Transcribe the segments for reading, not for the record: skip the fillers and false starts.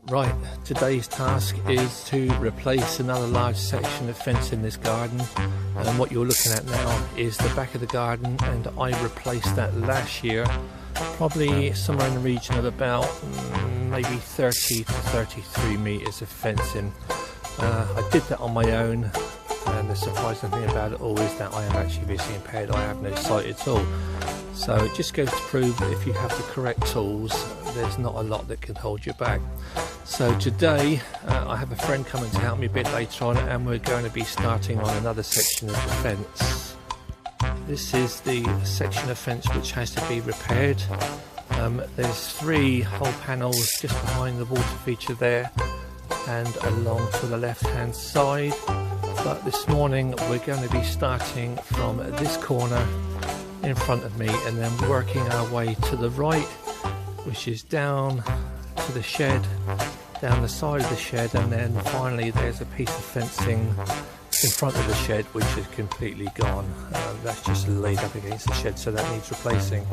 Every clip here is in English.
Right, today's task is to replace another large section of fence in this garden, and what you're looking at now is the back of the garden, and I replaced that last year, probably somewhere in the region of about maybe 30 to 33 meters of fencing. I did that on my own, and the surprising thing about it all is that I am actually visually impaired. I have no sight at all. So it just goes to prove that if you have the correct tools, there's not a lot that can hold you back. So today I have a friend coming to help me a bit later on, and we're going to be starting on another section of the fence. This is the section of fence which has to be repaired. There's 3 whole panels just behind the water feature there and along to the left hand side. But this morning we're going to be starting from this corner in front of me and then working our way to the right, which is down to the shed, down the side of the shed, and then finally there's a piece of fencing in front of the shed which is completely gone. That's just laid up against the shed, so that needs replacing.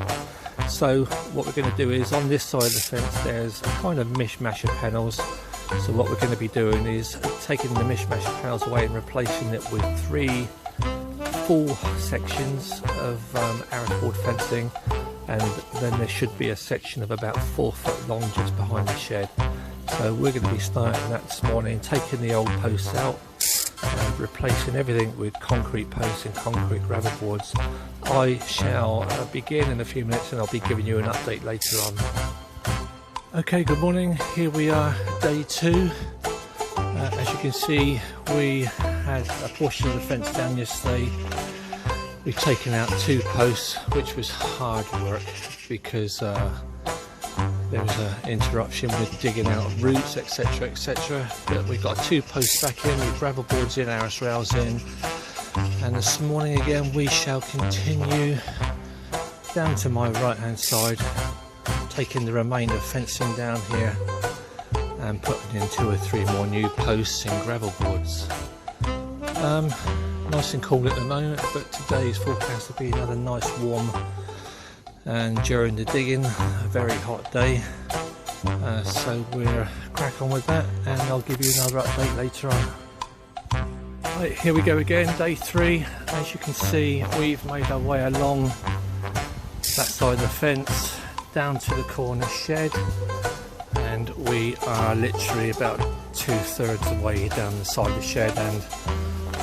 So what we're going to do is, on this side of the fence there's a kind of mishmash of panels. So what we're going to be doing is taking the mishmash of panels away and replacing it with 3 full sections of arras board fencing, and then there should be a section of about 4 foot long just behind the shed. So we're going to be starting that this morning, taking the old posts out and replacing everything with concrete posts and concrete gravel boards. I shall begin in a few minutes, and I'll be giving you an update later on. Okay, good morning. Here we are, day 2. As you can see, we had a portion of the fence down yesterday. We've taken out 2 posts, which was hard work because there was an interruption with digging out roots, etc, etc. But we got 2 posts back in with gravel boards in, arras rails in, and this morning again we shall continue down to my right hand side, taking the remainder of fencing down here and putting in 2 or 3 more new posts and gravel boards. Nice and cool at the moment, but today is forecast to be another nice warm, and during the digging a very hot day. So we'll crack on with that, and I'll give you another update later on. Right, here we go again, day 3. As you can see, we've made our way along that side of the fence down to the corner shed, and we are literally about 2/3 of the way down the side of the shed, and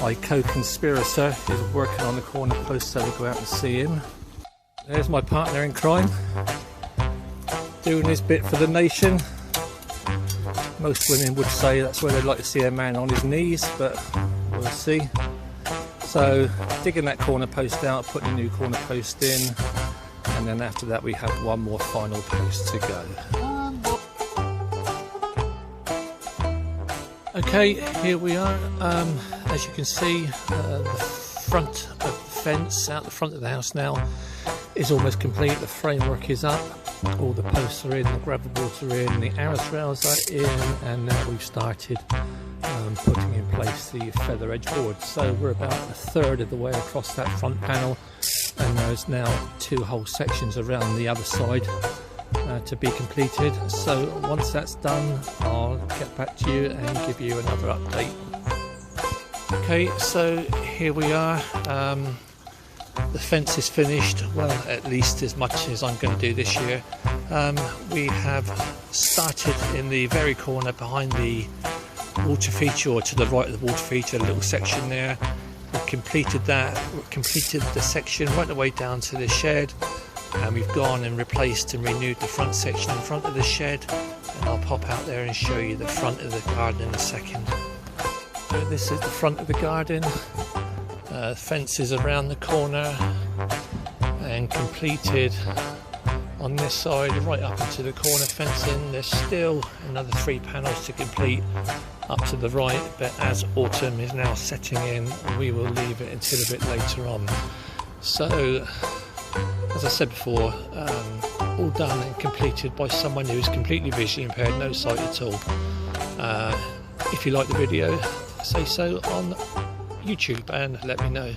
my co-conspirator is working on the corner post, so we'll go out and see him. There's my partner in crime, doing his bit for the nation. Most women would say that's where they'd like to see a man on his knees, but we'll see. So digging that corner post out, putting a new corner post in, and then after that we have 1 more final post to go. Okay, here we are. As you can see, the front of the fence out the front of the house now is almost complete. The framework is up, all the posts are in, the gravel boards are in, the arras rails are in, and now we've started putting in place the feather edge boards. So we're about 1/3 of the way across that front panel, and there's now 2 whole sections around the other side to be completed. So once that's done, I'll get back to you and give you another update. Okay, so here we are. The fence is finished, well, at least as much as I'm going to do this year. We have started in the very corner behind the water feature, or to the right of the water feature, a little section there. We've completed that, completed the section right the way down to the shed, and we've gone and replaced and renewed the front section in front of the shed, and I'll pop out there and show you the front of the garden in a second. So this is the front of the garden. Fences around the corner and completed on this side right up into the corner fencing. There's still another 3 panels to complete up to the right, but as autumn is now setting in, we will leave it until a bit later on. So as I said before, all done and completed by someone who is completely visually impaired, no sight at all. If you like the video, say so on YouTube and let me know.